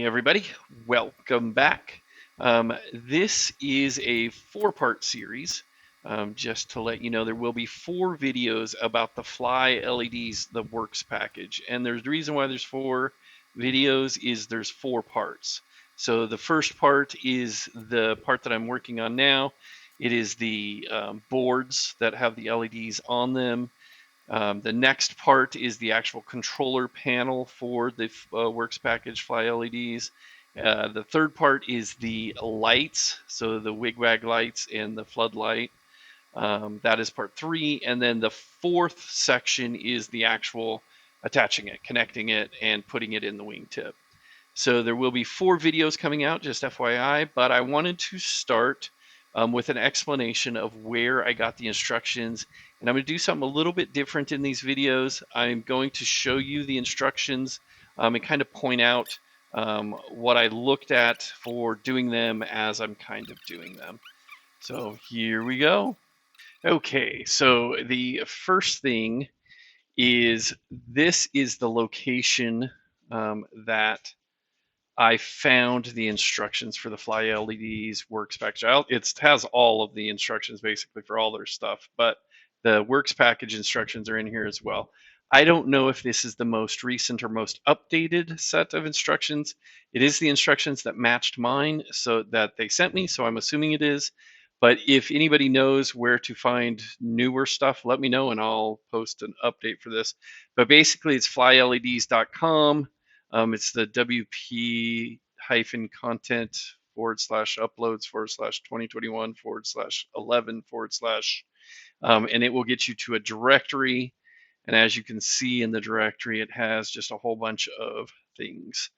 everybody. Welcome back. This is a four-part series. Just to let you know, there will be four videos about the FlyLEDs, the Works package. And there's the reason why there's four videos is there's four parts. So the first part is the part that I'm working on now. It is the boards that have the LEDs on them. The next part is the actual controller panel for the Works package FlyLEDs. The third part is the lights, so the wigwag lights and the floodlight. That is part three. And then the fourth section is the actual attaching it, connecting it, and putting it in the wingtip. So there will be four videos coming out, just FYI, but I wanted to start with an explanation of where I got the instructions. And I'm going to do something a little bit different in these videos. I'm going to show you the instructions and kind of point out what I looked at for doing them as I'm kind of doing them. So here we go. Okay, so the first thing is this is the location that I found the instructions for the FlyLEDs Works package. It has all of the instructions basically for all their stuff, but the Works package instructions are in here as well. I don't know if this is the most recent or most updated set of instructions. It is the instructions that matched mine, so that they sent me, so I'm assuming it is. But if anybody knows where to find newer stuff, let me know and I'll post an update for this. But basically, it's flyleds.com. It's the WP content /uploads /2021 /11 and it will get you to a directory. And as you can see in the directory, it has just a whole bunch of things.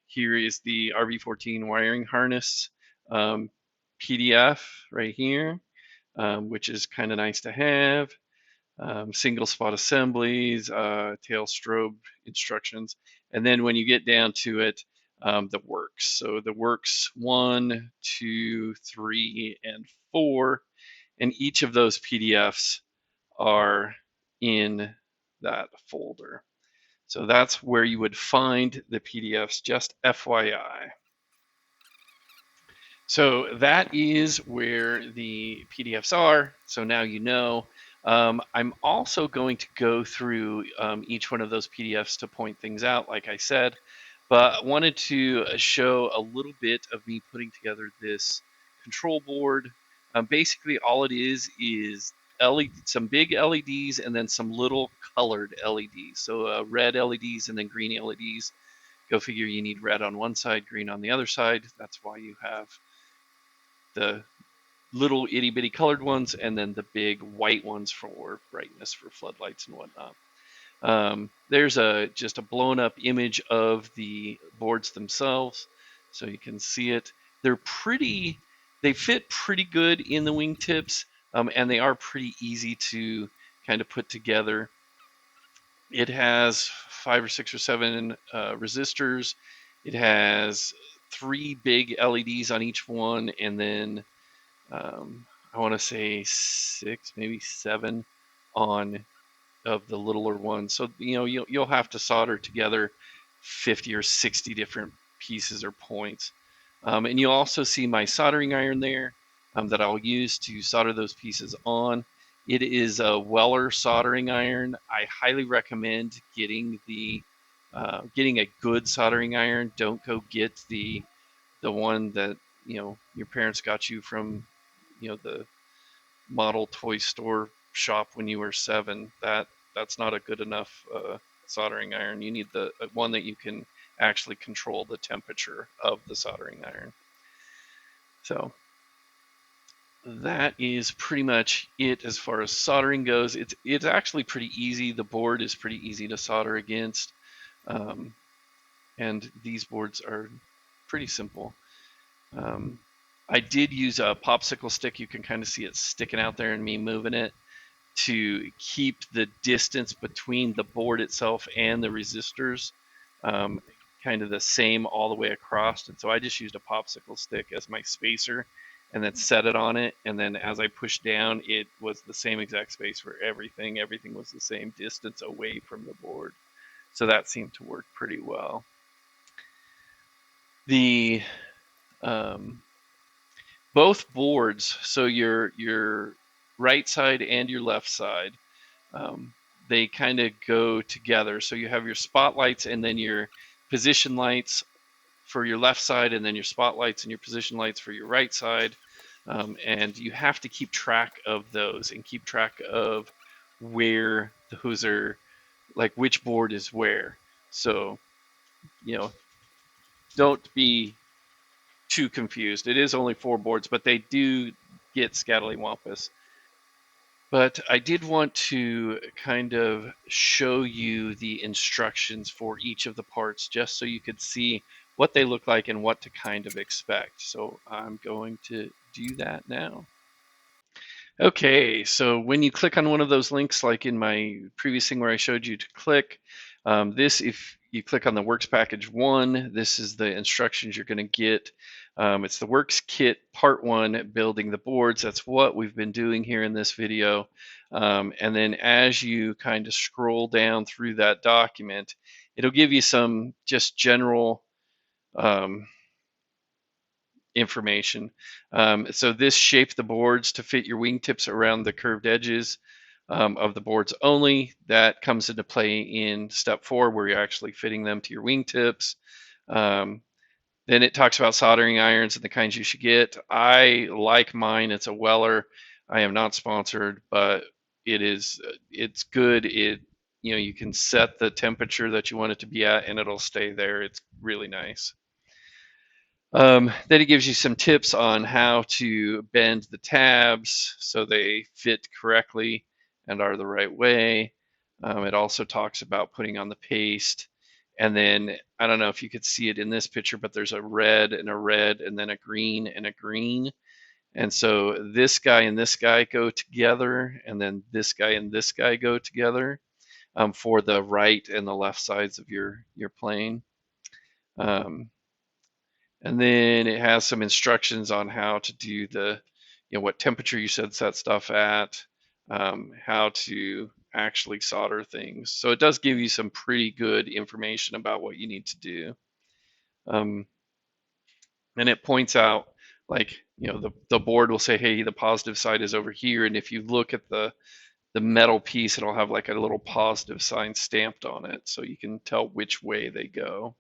Here is the RV-14 wiring harness PDF right here, which is kind of nice to have. Single spot assemblies, tail strobe instructions, and then when you get down to it, the works. So the works 1, 2, 3, and 4, and each of those PDFs are in that folder. So that's where you would find the PDFs, just FYI. So that is where the PDFs are. So now you know. I'm also going to go through each one of those PDFs to point things out, like I said, but I wanted to show a little bit of me putting together this control board. Basically, all it is LED, some big LEDs and then some little colored LEDs. So red LEDs and then green LEDs. Go figure, you need red on one side, green on the other side. That's why you have the little itty bitty colored ones and then the big white ones for brightness for floodlights and whatnot. There's just a blown up image of the boards themselves, so you can see it. They fit pretty good in the wingtips, and they are pretty easy to kind of put together. It has 5 or 6 or 7 resistors. It has 3 big LEDs on each one, and then I want to say 6, maybe 7 on of the littler ones. So you'll have to solder together 50 or 60 different pieces or points. And you'll also see my soldering iron there that I'll use to solder those pieces on. It is a Weller soldering iron. I highly recommend getting a good soldering iron. Don't go get the one that your parents got you from the model toy store shop when you were 7. That's not a good enough soldering iron. You need the one that you can actually control the temperature of the soldering iron. So that is pretty much it as far as soldering goes. It's actually pretty easy. The board is pretty easy to solder against, and these boards are pretty simple. I did use a popsicle stick. You can kind of see it sticking out there and me moving it to keep the distance between the board itself and the resistors kind of the same all the way across. And so I just used a popsicle stick as my spacer and then set it on it. And then as I pushed down, it was the same exact space for everything. Everything was the same distance away from the board. So that seemed to work pretty well. the um, both boards, so your right side and your left side, um, they kind of go together. So you have your spotlights and then your position lights for your left side, and then your spotlights and your position lights for your right side. And you have to keep track of those and keep track of where those are, like which board is where. So, you know, don't be too confused. It is only 4 boards, but they do get scattywampus. But I did want to kind of show you the instructions for each of the parts just so you could see what they look like and what to kind of expect. So I'm going to do that now. Okay, so when you click on one of those links, like in my previous thing where I showed you to click, if you click on the Works Package 1, this is the instructions you're going to get. It's the Works Kit Part 1, building the boards. That's what we've been doing here in this video. And then as you kind of scroll down through that document, it'll give you some just general um, information. So this shaped the boards to fit your wingtips around the curved edges of the boards only. That comes into play in step 4, where you're actually fitting them to your wingtips. Um, then it talks about soldering irons and the kinds you should get. I like mine. It's a Weller. I am not sponsored, but it's good. You can set the temperature that you want it to be at, and it'll stay there. It's really nice. Then it gives you some tips on how to bend the tabs so they fit correctly and are the right way. It also talks about putting on the paste. And then I don't know if you could see it in this picture, but there's a red and a red and then a green and a green. And so this guy and this guy go together, and then this guy and this guy go together for the right and the left sides of your plane. Um, and then it has some instructions on how to do what temperature you should set stuff at, how to actually solder things. So it does give you some pretty good information about what you need to do. Um, and it points out, like, the board will say, hey, the positive side is over here. And if you look at the metal piece, it'll have like a little positive sign stamped on it, so you can tell which way they go.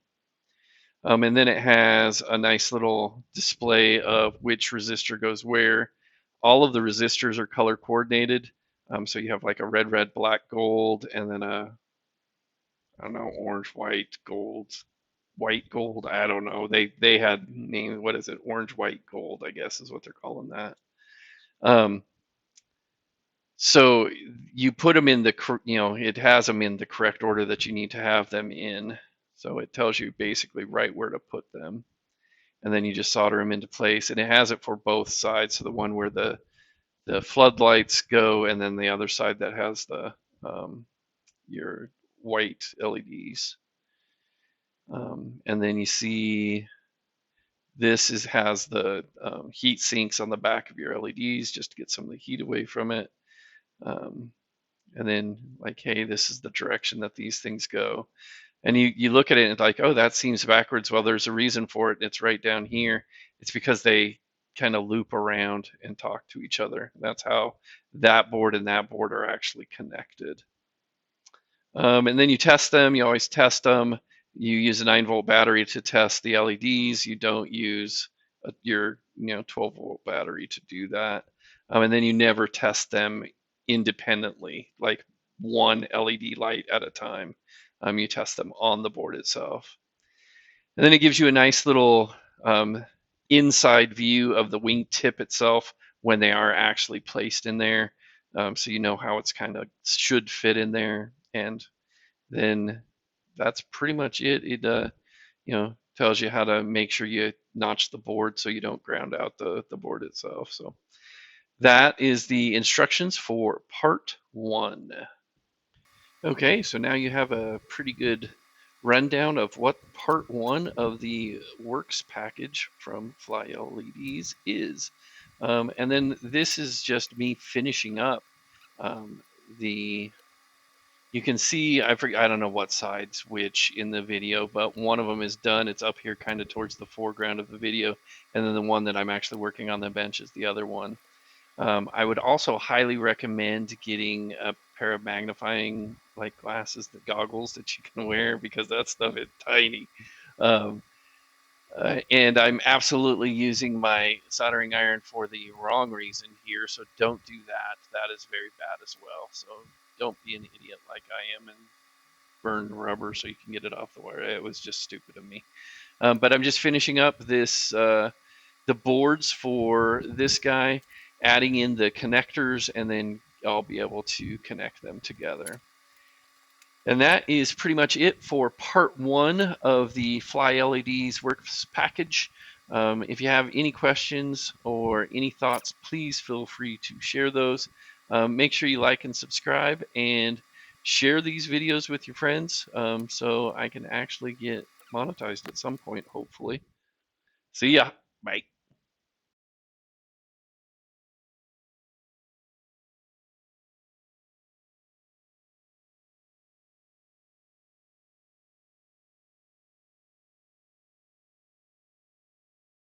And then it has a nice little display of which resistor goes where. All of the resistors are color coordinated. So you have like a red, red, black, gold, and then I don't know, orange, white, gold, white, gold. I don't know. They had named, what is it? Orange, white, gold, I guess is what they're calling that. Um, so you put them in it has them in the correct order that you need to have them in. So it tells you basically right where to put them. And then you just solder them into place, and it has it for both sides. So the one where the floodlights go, and then the other side that has the your white LEDs. And then you see has the heat sinks on the back of your LEDs just to get some of the heat away from it. And then, like, hey, this is the direction that these things go. And you look at it and it's like, oh, that seems backwards. Well, there's a reason for it. It's right down here. It's because they kind of loop around and talk to each other. That's how that board and that board are actually connected. And then you test them. You always test them. You use a 9-volt battery to test the LEDs. You don't use your 12-volt battery to do that. And then you never test them independently, like one LED light at a time. You test them on the board itself. And then it gives you a nice little inside view of the wing tip itself when they are actually placed in there. So you know how it's kind of should fit in there. And then that's pretty much it. It tells you how to make sure you notch the board so you don't ground out the board itself. So that is the instructions for part 1. Okay, so now you have a pretty good rundown of what part 1 of the Works package from FlyLEDs is. And then this is just me finishing up um, the You can see, I don't know what side's which in the video, but one of them is done. It's up here kind of towards the foreground of the video. And then the one that I'm actually working on the bench is the other one. I would also highly recommend getting a pair of magnifying like glasses, the goggles that you can wear, because that stuff is tiny. Um, and I'm absolutely using my soldering iron for the wrong reason here, so don't do that. That is very bad as well. So don't be an idiot like I am and burn rubber so you can get it off the wire. It was just stupid of me. But I'm just finishing up this the boards for this guy, adding in the connectors, and then I'll be able to connect them together. And that is pretty much it for part one of the FlyLEDs Works package. If you have any questions or any thoughts, please feel free to share those. Make sure you like and subscribe and share these videos with your friends so I can actually get monetized at some point, hopefully. See ya. Bye.